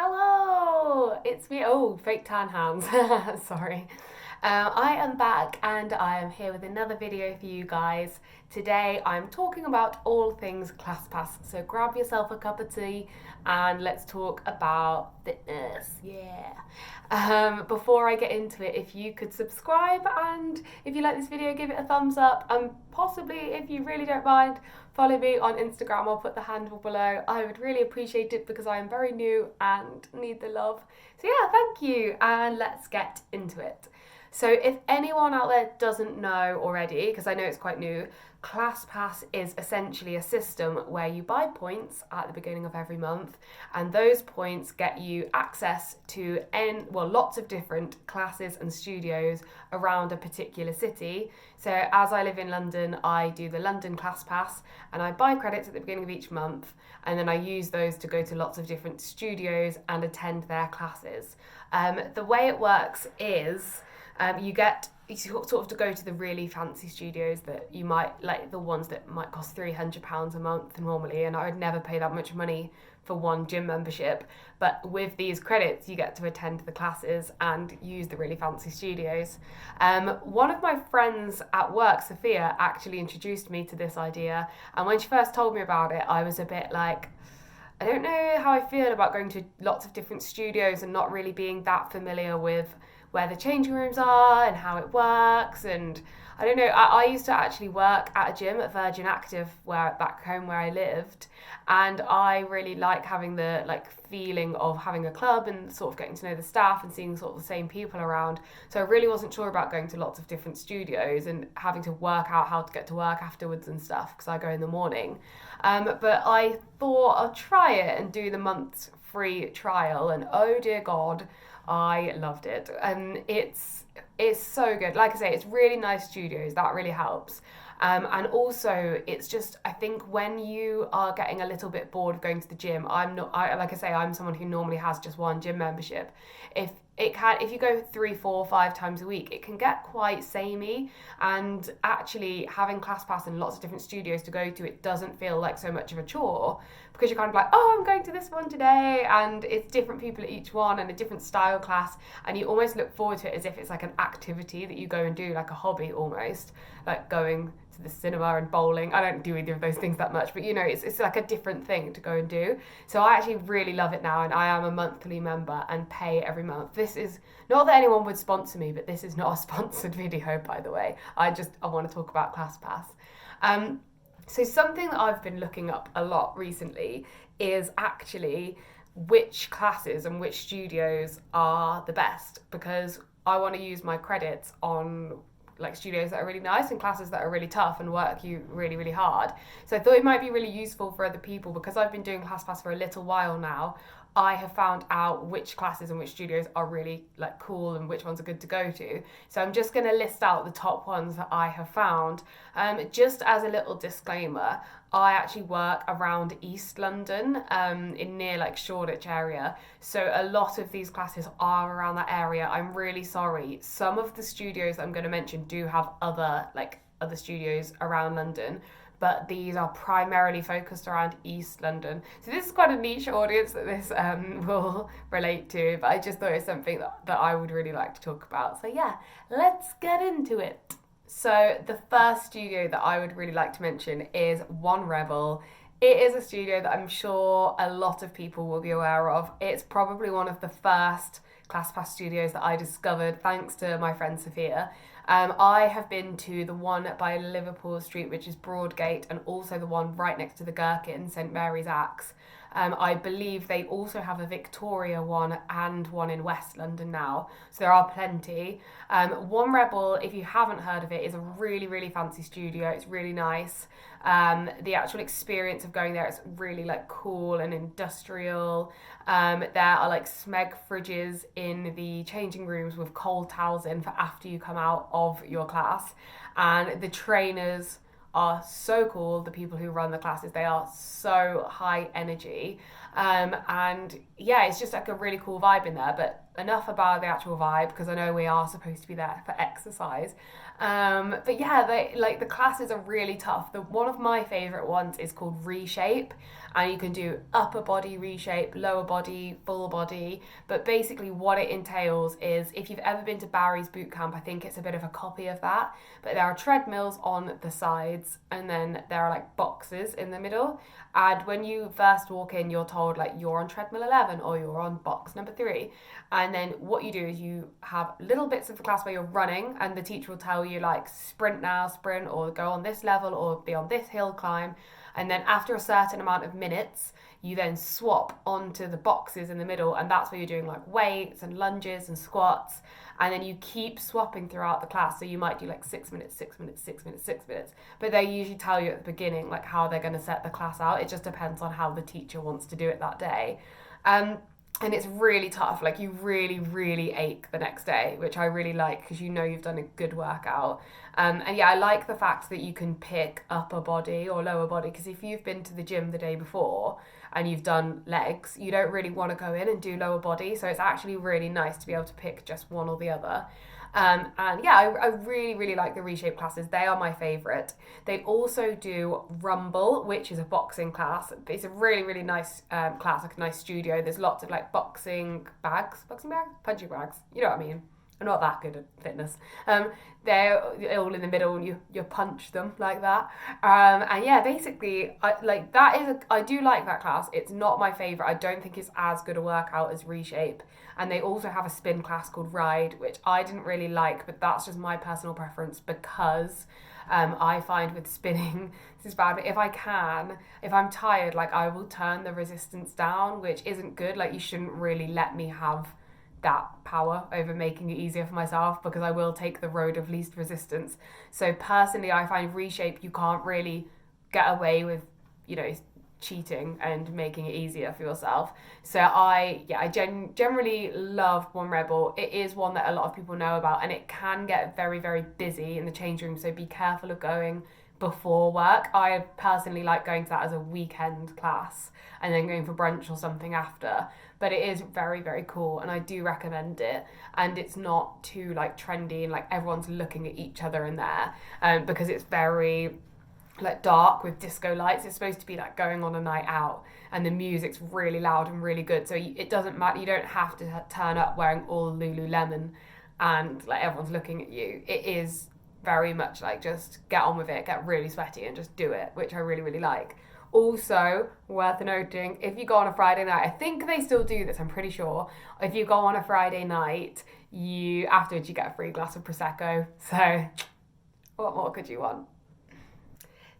Hello, it's me. Oh, fake tan hands. Sorry. I am back and I am here with another video for you guys. Today I'm talking about all things Classpass. So grab yourself a cup of tea and let's talk about fitness. Yeah. Before I get into it, if you could subscribe and if you like this video, give it a thumbs up. And possibly, if you really don't mind, follow me on Instagram. I'll put the handle below. I would really appreciate it because I am very new and need the love. So yeah, thank you and let's get into it. So if anyone out there doesn't know already, because I know it's quite new, Classpass is essentially a system where you buy points at the beginning of every month, and those points get you access to lots of different classes and studios around a particular city. So as I live in London, I do the London Classpass, and I buy credits at the beginning of each month, and then I use those to go to lots of different studios and attend their classes. The way it works is you sort of to go to the really fancy studios that you might, like the ones that might cost £300 a month normally, and I would never pay that much money for one gym membership. But with these credits, you get to attend the classes and use the really fancy studios. One of my friends at work, Sophia, actually introduced me to this idea, and when she first told me about it, I was a bit like, I don't know how I feel about going to lots of different studios and not really being that familiar with where the changing rooms are and how it works. And I don't know, I used to actually work at a gym at Virgin Active back home where I lived, and I really like having the feeling of having a club and sort of getting to know the staff and seeing sort of the same people around. So I really wasn't sure about going to lots of different studios and having to work out how to get to work afterwards and stuff because I go in the morning. But I thought I'll try it and do the month's free trial, and oh dear God, I loved it. And it's so good. Like I say, it's really nice studios. That really helps. And also, it's just, I think when you are getting a little bit bored of going to the gym, I'm someone who normally has just one gym membership. If you go 3, 4, 5 times a week, it can get quite samey. And actually having ClassPass and lots of different studios to go to, it doesn't feel like so much of a chore because you're kind of like, oh, I'm going to this one today, and it's different people at each one and a different style class, and you almost look forward to it as if it's like an activity that you go and do, like a hobby almost, like going to the cinema and bowling. I don't do either of those things that much, but it's like a different thing to go and do. So I actually really love it now, and I am a monthly member and pay every month. This is not that anyone would sponsor me, but this is not a sponsored video, by the way. I want to talk about ClassPass. So something that I've been looking up a lot recently is actually which classes and which studios are the best, because I want to use my credits on studios that are really nice and classes that are really tough and work you really, really hard. So I thought it might be really useful for other people because I've been doing ClassPass for a little while now. I have found out which classes and which studios are really cool and which ones are good to go to. So I'm just going to list out the top ones that I have found. Just as a little disclaimer, I actually work around East London, in near Shoreditch area. So a lot of these classes are around that area. I'm really sorry. Some of the studios I'm going to mention do have other studios around London, but these are primarily focused around East London. So this is quite a niche audience that this will relate to, but I just thought it was something that I would really like to talk about. So yeah, let's get into it. So the first studio that I would really like to mention is One Rebel. It is a studio that I'm sure a lot of people will be aware of. It's probably one of the first ClassPass studios that I discovered thanks to my friend Sophia. I have been to the one by Liverpool Street, which is Broadgate, and also the one right next to the Gherkin, St Mary's Axe. I believe they also have a Victoria one and one in West London now, so there are plenty. One Rebel, if you haven't heard of it, is a really, really fancy studio. It's really nice. The actual experience of going there is really cool and industrial. There are Smeg fridges in the changing rooms with cold towels in for after you come out of your class, and the trainers are so cool. The people who run the classes, they are so high energy. And yeah, it's just like a really cool vibe in there. But enough about the actual vibe, because I know we are supposed to be there for exercise. But yeah, the classes are really tough. One of my favorite ones is called Reshape, and you can do upper body reshape, lower body, full body. But basically, what it entails is, if you've ever been to Barry's boot camp, I think it's a bit of a copy of that. But there are treadmills on the sides, and then there are like boxes in the middle. And when you first walk in, you're told like you're on treadmill 11 or you're on box number 3. And then what you do is you have little bits of the class where you're running, and the teacher will tell you like sprint now, sprint, or go on this level, or be on this hill climb. And then after a certain amount of minutes, you then swap onto the boxes in the middle, and that's where you're doing like weights and lunges and squats. And then you keep swapping throughout the class. So you might do like 6 minutes, 6 minutes, 6 minutes, 6 minutes. But they usually tell you at the beginning like how they're going to set the class out. It just depends on how the teacher wants to do it that day. And it's really tough. Like, you really, really ache the next day, which I really like, because you know you've done a good workout. And yeah, I like the fact that you can pick upper body or lower body, because if you've been to the gym the day before and you've done legs, you don't really want to go in and do lower body. So it's actually really nice to be able to pick just one or the other. And yeah, I really, really like the Reshape classes. They are my favourite. They also do Rumble, which is a boxing class. It's a really, really nice class, like a nice studio. There's lots of like punching bags, you know what I mean. I'm not that good at fitness. They're all in the middle, and you punch them like that. And yeah, basically, I do like that class. It's not my favourite. I don't think it's as good a workout as Reshape. And they also have a spin class called Ride, which I didn't really like, but that's just my personal preference, because I find with spinning, this is bad, but if I'm tired, like, I will turn the resistance down, which isn't good. Like, you shouldn't really let me have that power over making it easier for myself, because I will take the road of least resistance. So personally, I find Reshape, you can't really get away with, cheating and making it easier for yourself. So I generally love One Rebel. It is one that a lot of people know about, and it can get very, very busy in the change room, so be careful of going before work. I personally like going to that as a weekend class and then going for brunch or something after. But it is very, very cool, and I do recommend it. And it's not too like trendy and like everyone's looking at each other in there, because it's very like dark with disco lights. It's supposed to be like going on a night out, and the music's really loud and really good. So it doesn't matter. You don't have to turn up wearing all Lululemon and like everyone's looking at you. It is very much like just get on with it, get really sweaty and just do it, which I really, really like. Also, worth noting, if you go on a Friday night, I think they still do this, I'm pretty sure. If you go on a Friday night, afterwards you get a free glass of Prosecco. So what more could you want?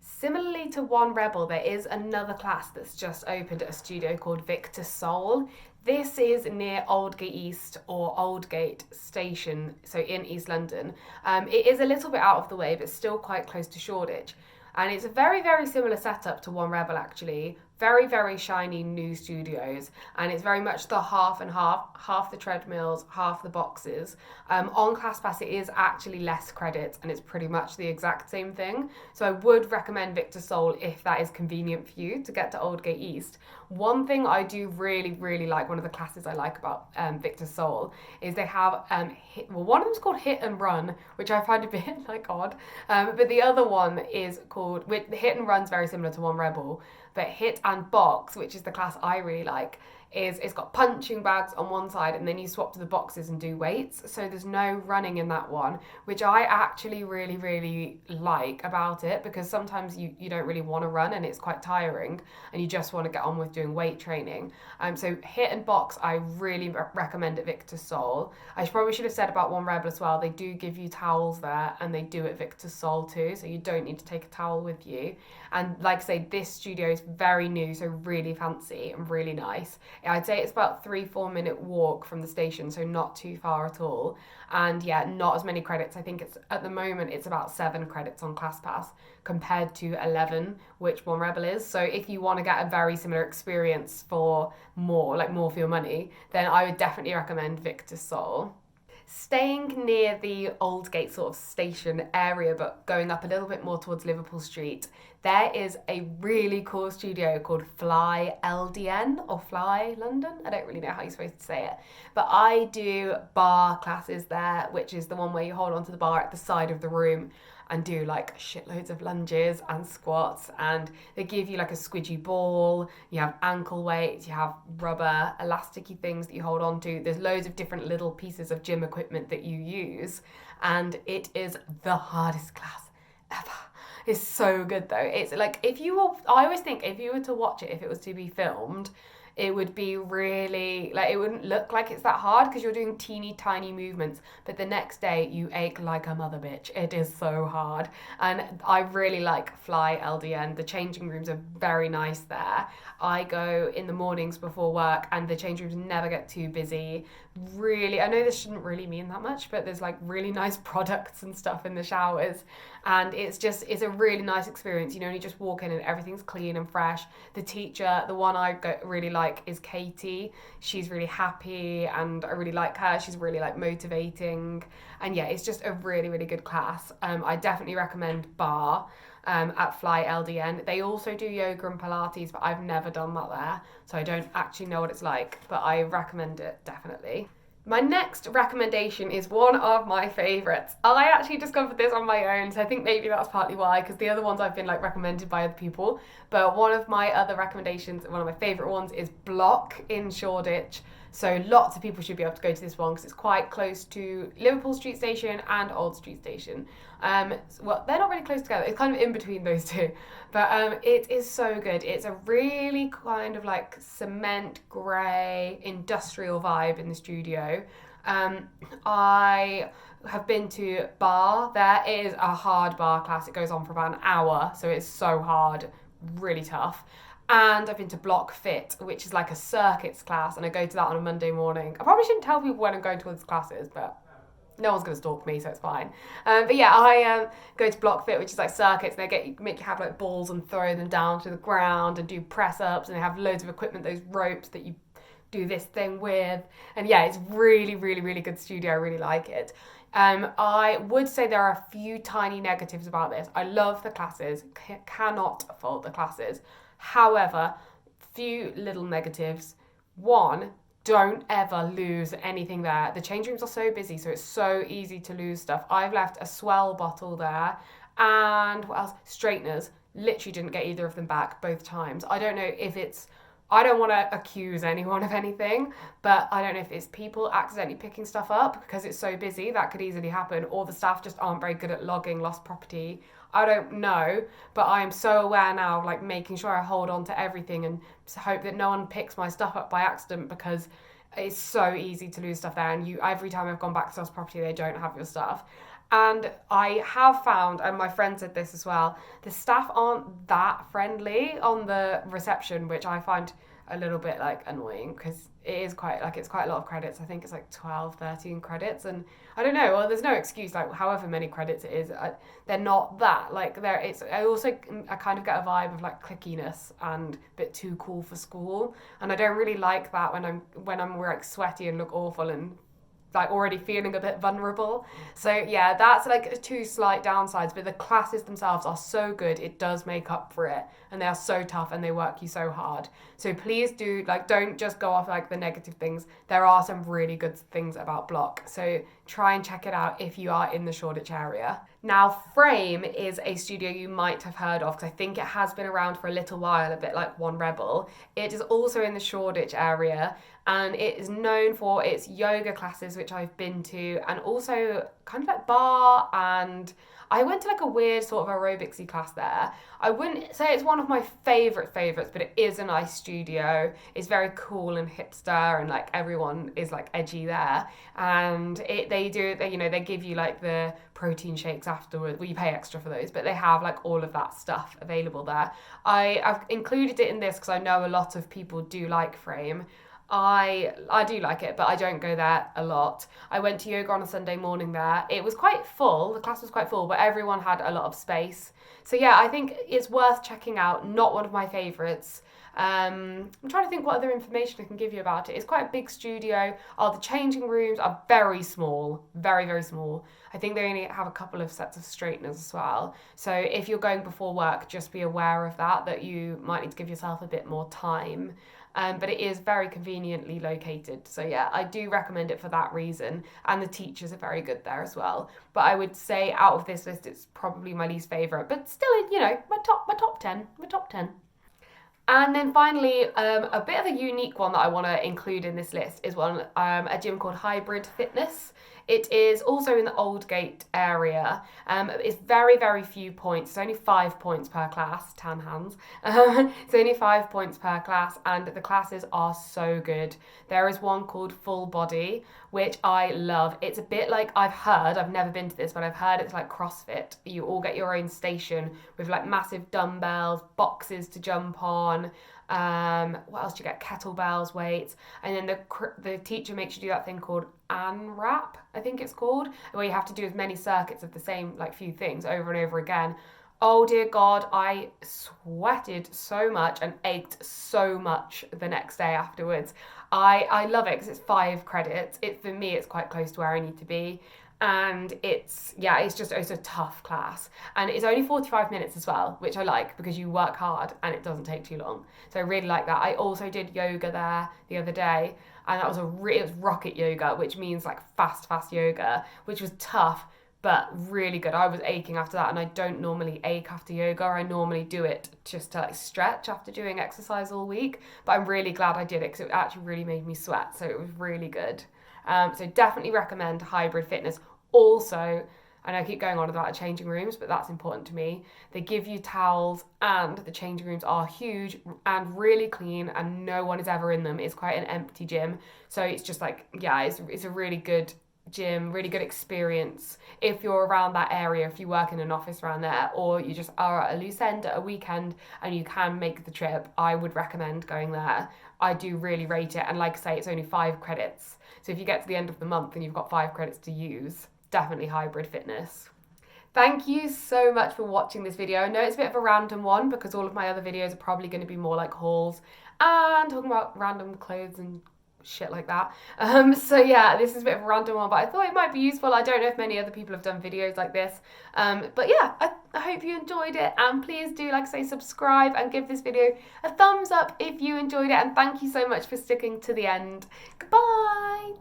Similarly to One Rebel, there is another class that's just opened at a studio called Victor Soul. This is near Aldgate East or Aldgate Station, so in East London. It is a little bit out of the way, but still quite close to Shoreditch. And it's a very, very similar setup to One Rebel, actually. Very, very shiny new studios. And it's very much the half and half the treadmills, half the boxes. On Classpass, it is actually less credits, and it's pretty much the exact same thing. So I would recommend Victor Soul if that is convenient for you to get to Aldgate East. One thing I do really, really like, one of the classes I like about Victor Soul, is they have, one of them's called Hit and Run, which I find a bit like odd. But the other one is called, Hit and Run's very similar to One Rebel, but Hit and Box, which is the class I really like, it's got punching bags on one side, and then you swap to the boxes and do weights. So there's no running in that one, which I actually really, really like about it, because sometimes you don't really want to run and it's quite tiring and you just want to get on with doing weight training. So Hit and Box, I really recommend at Victor Soul. I probably should have said about One Rebel as well. They do give you towels there, and they do at Victor Soul too, so you don't need to take a towel with you. And like I say, this studio is very new, so really fancy and really nice. I'd say it's about 3-4 minute walk from the station, so not too far at all. And yeah, not as many credits. I think at the moment it's about 7 credits on Classpass compared to 11, which One Rebel is. So if you want to get a very similar experience for more for your money, then I would definitely recommend Victor Soul. staying near the Aldgate sort of station area, but going up a little bit more towards Liverpool Street, there is a really cool studio called Fly LDN or Fly London. I don't really know how you're supposed to say it. But I do bar classes there, which is the one where you hold onto the bar at the side of the room and do like shitloads of lunges and squats, and they give you like a squidgy ball, you have ankle weights, you have rubber elasticy things that you hold on to. There's loads of different little pieces of gym equipment that you use, and it is the hardest class ever. It's so good though. It's like I always think if you were to watch it, if it was to be filmed, it would be really, like, it wouldn't look like it's that hard because you're doing teeny tiny movements, but the next day you ache like a mother bitch. It is so hard. And I really like Fly LDN. The changing rooms are very nice there. I go in the mornings before work and the change rooms never get too busy. Really, I know this shouldn't really mean that much, but there's like really nice products and stuff in the showers, and it's a really nice experience. You know, you just walk in and everything's clean and fresh. The teacher, the one really like is Katie. She's really happy and I really like her. She's really like motivating, and yeah, it's just a really, really good class. I definitely recommend bar at Fly LDN. They also do yoga and Pilates, but I've never done that there, so I don't actually know what it's like, but I recommend it definitely. My next recommendation is one of my favourites. I actually discovered this on my own, so I think maybe that's partly why, because the other ones I've been like recommended by other people. But one of my other recommendations, one of my favourite ones, is Block in Shoreditch. So lots of people should be able to go to this one because it's quite close to Liverpool Street Station and Old Street Station. Well, they're not really close together. It's kind of in between those two. But it is so good. It's a really kind of like cement grey industrial vibe in the studio. I have been to bar. There is a hard bar class. It goes on for about an hour. So it's so hard, really tough. And I've been to Block Fit, which is like a circuits class, and I go to that on a Monday morning. I probably shouldn't tell people when I'm going to all these classes, but no one's going to stalk me, so it's fine. But yeah, I go to Block Fit, which is like circuits, and they make you have like balls and throw them down to the ground and do press-ups, and they have loads of equipment, those ropes that you do this thing with. And yeah, it's really, really, really good studio. I really like it. I would say there are a few tiny negatives about this. I love the classes, cannot fault the classes. However, few little negatives. One, don't ever lose anything there. The change rooms are so busy, so it's so easy to lose stuff. I've left a Swell bottle there, and what else? Straighteners. Literally didn't get either of them back both times. I don't know if it's, I don't want to accuse anyone of anything, but I don't know if it's people accidentally picking stuff up because it's so busy. That could easily happen, or the staff just aren't very good at logging lost property. I don't know, but I am so aware now of like making sure I hold on to everything and hope that no one picks my stuff up by accident, because it's so easy to lose stuff there, and every time I've gone back to lost property, they don't have your stuff. And I have found, and my friend said this as well, the staff aren't that friendly on the reception, which I find a little bit like annoying, because it is quite like, it's quite a lot of credits. I think it's like 12, 13 credits, and I don't know, well, there's no excuse, like however many credits it is, they're not that, like I kind of get a vibe of like clickiness and a bit too cool for school, and I don't really like that when I'm like sweaty and look awful and like already feeling a bit vulnerable. So yeah, that's like two slight downsides, but the classes themselves are so good, it does make up for it, and they are so tough and they work you so hard. So please do, like, don't just go off like the negative things. There are some really good things about Block, so try and check it out if you are in the Shoreditch area. Now, Frame is a studio you might have heard of, because I think it has been around for a little while, a bit like One Rebel. It is also in the Shoreditch area, and it is known for its yoga classes, which I've been to, and also kind of like bar, and I went to like a weird sort of aerobicsy class there. I wouldn't say it's one of my favourites, but it is a nice studio. It's very cool and hipster, and like everyone is like edgy there. And they give you like the protein shakes afterwards. Well, you pay extra for those, but they have like all of that stuff available there. I've included it in this because I know a lot of people do like Frame. I do like it, but I don't go there a lot. I went to yoga on a Sunday morning there. It was quite full. The class was quite full, but everyone had a lot of space. So yeah, I think it's worth checking out. Not one of my favourites. I'm trying to think what other information I can give you about it. It's quite a big studio. Oh, the changing rooms are very small, very, very small. I think they only have a couple of sets of straighteners as well. So if you're going before work, just be aware of that you might need to give yourself a bit more time. But it is very conveniently located. So yeah, I do recommend it for that reason. And the teachers are very good there as well. But I would say out of this list, it's probably my least favourite. But still, my top 10. And then finally, a bit of a unique one that I want to include in this list is a gym called Hybrid Fitness. It is also in the Aldgate area. It's very, very few points. It's only 5 points per class, tan hands. It's only 5 points per class, and the classes are so good. There is one called Full Body, which I love. It's a bit like, I've never been to this, but I've heard it's like CrossFit. You all get your own station with like massive dumbbells, boxes to jump on. What else do you get? Kettlebells, weights, and then the teacher makes you do that thing called ANRAP, I think it's called, where you have to do as many circuits of the same like few things over and over again. Oh dear God, I sweated so much and ached so much the next day afterwards. I love it because it's 5 credits. For me, it's quite close to where I need to be. And it's a tough class, and it's only 45 minutes as well, which I like because you work hard and it doesn't take too long. So I really like that. I also did yoga there the other day, and that was it was rocket yoga, which means like fast yoga, which was tough but really good. I was aching after that, and I don't normally ache after yoga. I normally do it just to like stretch after doing exercise all week, but I'm really glad I did it because it actually really made me sweat, so it was really good. So definitely recommend Hybrid Fitness. Also, I know I keep going on about the changing rooms, but that's important to me. They give you towels, and the changing rooms are huge and really clean, and no one is ever in them. It's quite an empty gym. So it's just like, yeah, it's a really good gym, really good experience. If you're around that area, if you work in an office around there, or you just are at a loose end at a weekend and you can make the trip, I would recommend going there. I do really rate it. And like I say, it's only 5 credits. So if you get to the end of the month and you've got 5 credits to use, definitely Hybrid Fitness. Thank you so much for watching this video. I know it's a bit of a random one because all of my other videos are probably going to be more like hauls and talking about random clothes and shit like that. So yeah, this is a bit of a random one, but I thought it might be useful. I don't know if many other people have done videos like this. But yeah, I hope you enjoyed it, and please do, like I say, subscribe and give this video a thumbs up if you enjoyed it, and thank you so much for sticking to the end. Goodbye!